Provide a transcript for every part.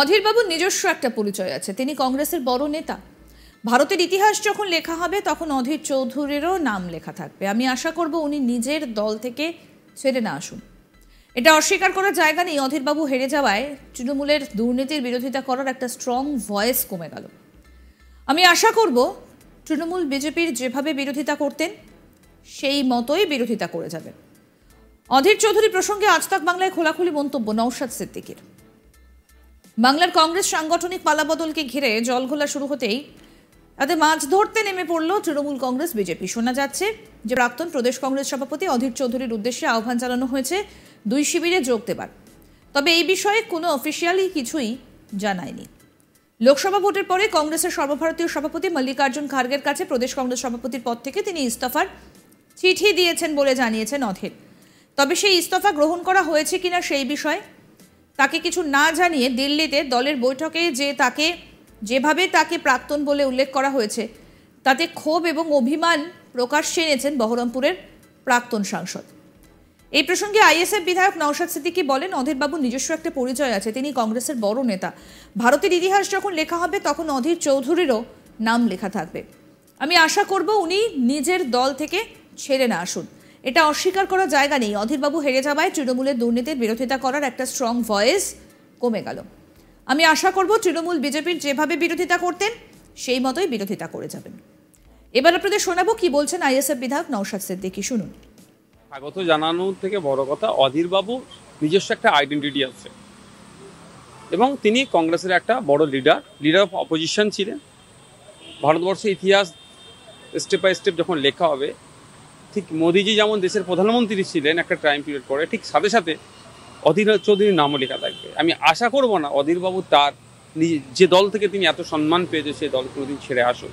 অধীরবাবুর নিজস্ব একটা পরিচয় আছে, তিনি কংগ্রেসের বড় নেতা। ভারতের ইতিহাস যখন লেখা হবে তখন অধীর চৌধুরীরও নাম লেখা থাকবে। আমি আশা করব উনি নিজের দল থেকে ছেড়ে না আসুন। এটা অস্বীকার করার জায়গা নেই। অধীরবাবু হেরে যাওয়ায় তৃণমূলের দুর্নীতির বিরোধিতা করার একটা স্ট্রং ভয়েস কমে গেল। আমি আশা করব তৃণমূল বিজেপির যেভাবে বিরোধিতা করতেন সেই মতোই বিরোধিতা করে যাবেন। অধীর চৌধুরী প্রসঙ্গে আজ তাক বাংলায় খোলাখুলি মন্তব্য নওশাদ সিদ্দিকীর। বাংলার কংগ্রেস সাংগঠনিক পালাবদলকে ঘিরে জলঘোলা শুরু হতেই তাদের মাছ ধরতে নেমে পড়ল তৃণমূল কংগ্রেস বিজেপি। শোনা যাচ্ছে যে প্রাক্তন প্রদেশ কংগ্রেস সভাপতি অধীর চৌধুরীর উদ্দেশ্যে আহ্বান জানানো হয়েছে দুই শিবিরে যোগ দেবার। তবে এই বিষয়ে কোনো অফিসিয়ালি কিছুই জানায়নি। লোকসভা ভোটের পরে কংগ্রেসের সর্বভারতীয় সভাপতি মল্লিকার্জুন খার্গের কাছে প্রদেশ কংগ্রেস সভাপতির পদ থেকে তিনি ইস্তফার চিঠি দিয়েছেন বলে জানিয়েছেন অধীর। তবে সেই ইস্তফা গ্রহণ করা হয়েছে কিনা সেই বিষয়ে তাকে কিছু না জানিয়ে দিল্লিতে দলের বৈঠকে যেভাবে তাকে প্রাক্তন বলে উল্লেখ করা হয়েছে তাতে ক্ষোভ এবং অভিমান প্রকাশ্যে এনেছেন বহরমপুরের প্রাক্তন সাংসদ। এই প্রসঙ্গে আইএসএফ বিধায়ক নওশাদ সিদ্দিকী বলেন, অধীরবাবুর নিজস্ব একটা পরিচয় আছে, তিনি কংগ্রেসের বড় নেতা। ভারতের ইতিহাস যখন লেখা হবে তখন অধীর চৌধুরীরও নাম লেখা থাকবে। আমি আশা করব উনি নিজের দল থেকে ছেড়ে না আসুন। এটা অস্বীকার করার জায়গা নেই। অধীরবাবু হেরে যাওয়ায় তৃণমূলের দুর্নীতির বিরোধিতা করার একটা স্ট্রং ভয়েস কমে গেল। আমি আশা করব তৃণমূল বিজেপির যেভাবে বিরোধিতা করতেন সেই মতোই বিরোধিতা করে যাবেন। এবার আপনাদের শোনাবো কি বলছেন আইএসএফ বিধায়ক নওশাদ সিদ্দিকী, শুনুন। স্বাগত জানানোর থেকে বড় কথা, অধীরবাবু নিজস্ব একটা আইডেন্টিটি আছে এবং তিনি কংগ্রেসের একটা বড় লিডার অফ অপোজিশন ছিলেন। ভারতবর্ষের ইতিহাস স্টেপ বাই স্টেপ যখন লেখা হবে, ঠিক মোদিজি যেমন দেশের প্রধানমন্ত্রী ছিলেন একটা টাইম পিরিয়ড পরে, ঠিক সাথে সাথে অধীর চৌধুরীর নামও লেখা থাকবে। আমি আশা করব না অধীরবাবু তার যে দল থেকে তিনি এত সম্মান পেয়েছে সেই দল কোনোদিন ছেড়ে আসুন।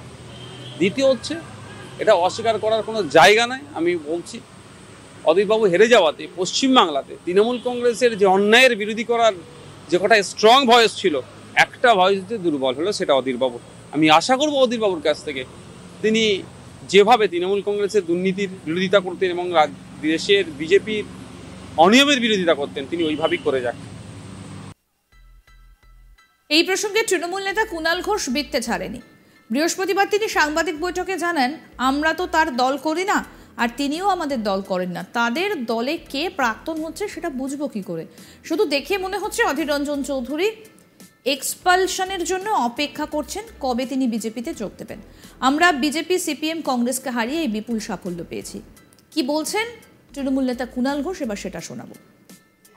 দ্বিতীয় হচ্ছে, এটা অস্বীকার করার কোনো জায়গা নাই। আমি বলছি, অধীরবাবু হেরে যাওয়াতে পশ্চিমবাংলাতে তৃণমূল কংগ্রেসের যে অন্যায়ের বিরোধী করার যে কটা স্ট্রং ভয়েস ছিল, একটা ভয়েসতে দুর্বল হলো, সেটা অধীরবাবু। আমি আশা করব অধীরবাবুর কাছ থেকে তিনি যেভাবে তৃণমূল কংগ্রেসের দুর্নীতির বিরোধিতা করতেন এবং দেশের বিজেপির অনিয়মের বিরোধিতা করতেন, তিনি ওইভাবেই করে যান। এই প্রসঙ্গে তৃণমূল নেতা কুণাল ঘোষ বিত্তে ছাড়েনি। বৃহস্পতিবার তিনি সাংবাদিক বৈঠকে জানান, আমরা তো তার দল করি না আর তিনিও আমাদের দল করেন না। তাদের দলে কে প্রাক্তন হচ্ছে সেটা বুঝবো কি করে? শুধু দেখে মনে হচ্ছে অধীর রঞ্জন চৌধুরী এক্সপালশনের জন্য অপেক্ষা করছেন কবে তিনি বিজেপিতে যোগ দেবেন। আমরা বিজেপি সিপিএম কংগ্রেসকে হারিয়ে এই বিপুল সাফল্য পেয়েছি। কি বলছেন তৃণমূল নেতা কুণাল ঘোষ, এবার সেটা শোনাবো।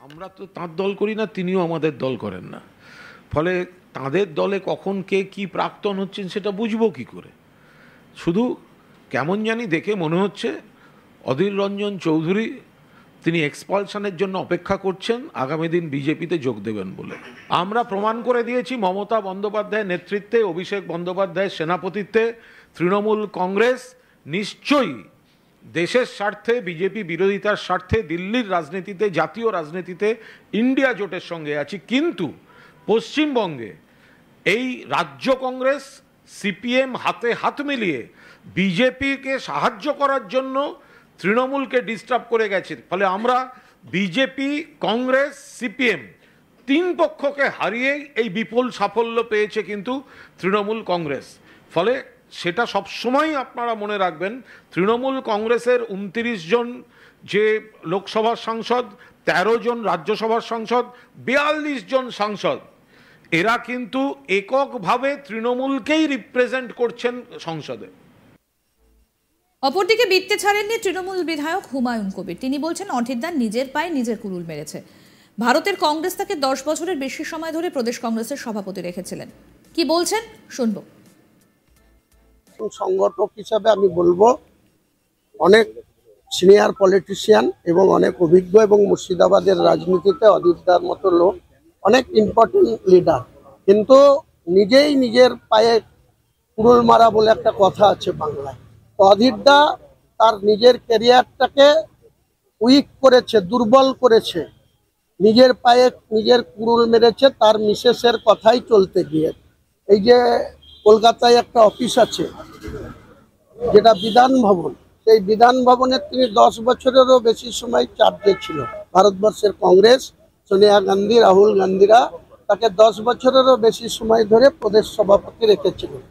আমরা তো তাঁর দল করি না, তিনিও আমাদের দল করেন না, ফলে তাঁদের দলে কখন কে কি প্রাক্তন হচ্ছেন সেটা বুঝবো কি করে? শুধু কেমন জানি দেখে মনে হচ্ছে অধীর রঞ্জন চৌধুরী তিনি এক্সপালশনের জন্য অপেক্ষা করছেন আগামী দিন বিজেপিতে যোগ দেবেন বলে। আমরা প্রমাণ করে দিয়েছি মমতা বন্দ্যোপাধ্যায়ের নেতৃত্বে, অভিষেক বন্দ্যোপাধ্যায়ের সেনাপতিত্বে তৃণমূল কংগ্রেস নিশ্চয়ই দেশের স্বার্থে, বিজেপি বিরোধিতার স্বার্থে দিল্লির রাজনীতিতে, জাতীয় রাজনীতিতে ইন্ডিয়া জোটের সঙ্গে আছি। কিন্তু পশ্চিমবঙ্গে এই রাজ্য কংগ্রেস সিপিএম হাতে হাত মিলিয়ে বিজেপিকে সাহায্য করার জন্য তৃণমূলকে ডিস্টার্ব করে গেছে। ফলে আমরা বিজেপি, কংগ্রেস, সিপিএম তিন পক্ষকে হারিয়েই এই বিপুল সাফল্য পেয়েছে কিন্তু তৃণমূল কংগ্রেস। ফলে সেটা সবসময় আপনারা মনে রাখবেন, তৃণমূল কংগ্রেসের 29 জন যে লোকসভার সাংসদ, 13 জন রাজ্যসভার সাংসদ, 42 জন সাংসদ, এরা কিন্তু এককভাবে তৃণমূলকেই রিপ্রেজেন্ট করছেন সংসদে। অপরদিকে বিত্তে ছাড়েননি তৃণমূল বিধায়ক হুমায়ুন কবির। তিনি বলছেন, অধীরদার নিজের পায়ে নিজের কুড়ুল মেরেছে। ভারতের কংগ্রেস তাকে 10 বছরের বেশি সময় ধরে প্রদেশ কংগ্রেসের সভাপতি রেখেছিলেন। কি বলছেন শুনবো। সংগঠক হিসাবে আমি বলবো, অনেক সিনিয়র পলিটিশিয়ান এবং অনেক অভিজ্ঞ এবং মুর্শিদাবাদের রাজনীতিতে অধীরদার মতো লোক অনেক ইম্পর্টেন্ট লিডার, কিন্তু নিজেই নিজের পায়ে কুড়ুল মারা বলে একটা কথা আছে বাংলায়। অধীরদা তার নিজের ক্যারিয়ারটাকে উইক করেছে, দুর্বল করেছে, নিজের পায়ে নিজের কুড়ুল মেরেছে তার মিসেসের কথাই চলতে গিয়ে। এই যে কলকাতায় একটা অফিস আছে যেটা বিধান ভবন, সেই বিধান ভবনে তিনি 10 বছরেরও বেশি সময় চার্জে ছিল। ভারতবর্ষের কংগ্রেস, সোনিয়া গান্ধী, রাহুল গান্ধীরা তাকে 10 বছরেরও বেশি সময় ধরে প্রদেশ সভাপতি রেখেছিলেন।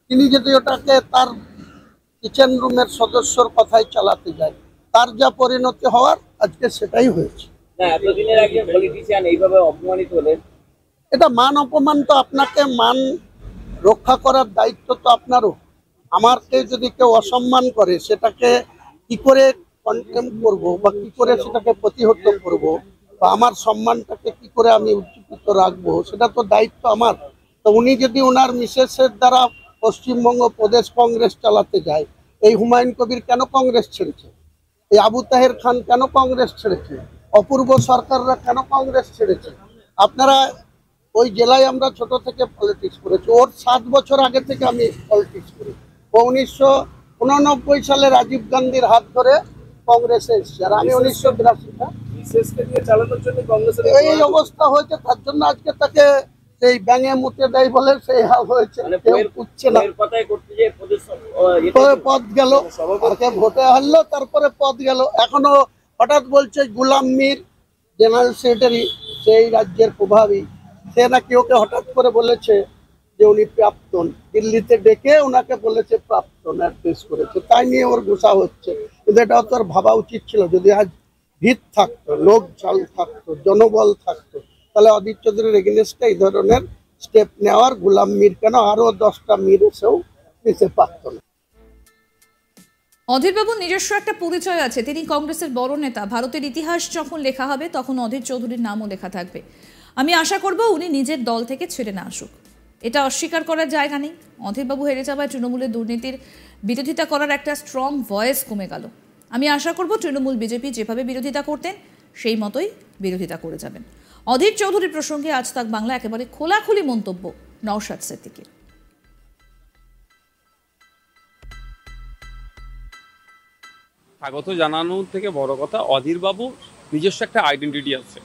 তিনি যদি ওটাকে তার কিচেন রুমের সদস্যর কথাই চালাতে যায়, তার যা পরিণতি হওয়ার আজকে সেটাই হয়েছে। এতদিনের একজন পলিটিশিয়ান এইভাবে অপমানিত হলেন, এটা মান অপমান তো আপনাকে মান রক্ষা করার দায়িত্ব তো আপনারও। আমাকে যদি কেউ অসম্মান করে সেটাকে কি করে কন্টেম করব বা কি করে সেটাকে প্রতিহত করব বা আমার সম্মানটাকে কি করে আমি উজ্জীবিত রাখবো, সেটা তো দায়িত্ব আমার। তো উনি যদি ওনার মিসেসের দ্বারা পশ্চিমবঙ্গ প্রদেশ কংগ্রেস চালাতে যায়, এই হুমায়ুন কবির কেন কংগ্রেস ছেড়েছে? এই আবু তাহের খান কেন কংগ্রেস ছেড়েছে? অপূর্ব সরকাররা কেন কংগ্রেস ছেড়েছে? আপনারা ওই জেলায় আমরা ছোট থেকে পলিটিক্স করেছি, ওর 7 বছর আগে থেকে আমি পলিটিক্স করি। ও 1989 সালে রাজীব গান্ধীর হাত ধরে কংগ্রেসে এসেছে, আর আমি 1982 বিশেষকে দিয়ে চালানোর জন্য কংগ্রেসের এই অবস্থা হয়েছে। তার জন্য আজকে তাকে সেই ব্যাঙে মুতে দেয় বলে সেই হাল হয়েছে, কেউ উঠছে না। কথাই করতে যে প্রদেশ পদ গেল, তাকে ভোটে হারলো, তারপরে পদ গেল। এখনো হঠাৎ বলছে গুলাম মীর জেনারেল সেক্রেটারি, সেই রাজ্যের প্রভাবী, সে নাকি ওকে হঠাৎ করে বলেছে যে উনি প্রাক্তন, দিল্লিতে ডেকে ওনাকে বলেছে প্রাক্তন অ্যাড্রেস করেছে, তাই নিয়ে ওর গুসা হচ্ছে। কিন্তু এটা তো আর ভাবা উচিত ছিল। যদি আজ ভিত থাকতো, লোক জল থাকতো, জনবল থাকতো, তাহলে অধীর চৌধুরীর এগেনস্টে এই ধরনের স্টেপ নেওয়ার গুলাম মীর কেন আরো 10টা মীর এসেও নিতে পারত না। অধীরবাবুর নিজস্ব একটা পরিচয় আছে, তিনি কংগ্রেসের বড় নেতা। ভারতের ইতিহাস যখন লেখা হবে তখন অধীর চৌধুরীর নামও লেখা থাকবে। আমি আশা করব উনি নিজের দল থেকে ছেড়ে না আসুক, এটা অস্বীকার করার জায়গা নেই। অধীরবাবু হেরে যাওয়ায় তৃণমূলের দুর্নীতির বিরোধিতা করার একটা স্ট্রং ভয়েস কমে গেল। আমি আশা করব তৃণমূল বিজেপি যেভাবে বিরোধিতা করতেন সেই মতোই বিরোধিতা করে যাবেন। অধীর চৌধুরী প্রসঙ্গে আজ তাক বাংলা একেবারে খোলাখুলি মন্তব্য নওশাদ সিদ্দিকীর। স্বাগত জানানোর থেকে বড় কথা, অধীরবাবুর নিজস্ব একটা আইডেন্টিটি আছে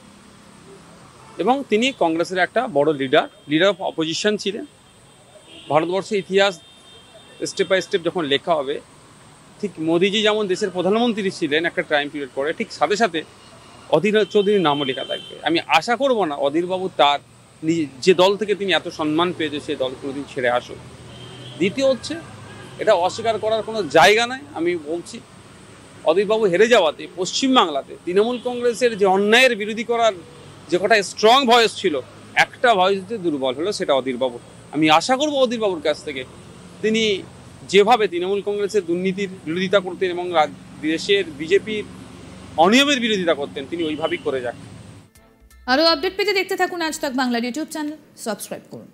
এবং তিনি কংগ্রেসের একটা বড় লিডার অফ অপোজিশন ছিলেন। ভারতবর্ষের ইতিহাস স্টেপ বাই স্টেপ যখন লেখা হবে, ঠিক মোদিজি যেমন দেশের প্রধানমন্ত্রী ছিলেন একটা টাইম পিরিয়ড পরে, ঠিক সাথে সাথে অধীর চৌধুরীর নামও লেখা থাকবে। আমি আশা করব না অধীরবাবু তার যে দল থেকে তিনি এত সম্মান পেয়েছে সেই দল কোনোদিন ছেড়ে আসুক। দ্বিতীয় হচ্ছে, এটা অস্বীকার করার কোনো জায়গা নাই। আমি বলছি অধীরবাবু হেরে যাওয়াতে পশ্চিমবাংলাতে তৃণমূল কংগ্রেসের যে অন্যায়ের বিরোধী করার যে কটা স্ট্রং ভয়েস ছিল, একটা ভয়েসতে দুর্বল হলো, সেটা অধীরবাবু। আমি আশা করব অধীরবাবুর কাছ থেকে তিনি যেভাবে তৃণমূল কংগ্রেসের দুর্নীতির বিরোধিতা করতেন এবং দেশের বিজেপির অনিয়মের বিরোধিতা করতেন, তিনি ওইভাবেই করে যান। আরও আপডেট পেতে দেখতে থাকুন আজ তাক বাংলার ইউটিউব চ্যানেল, সাবস্ক্রাইব করুন।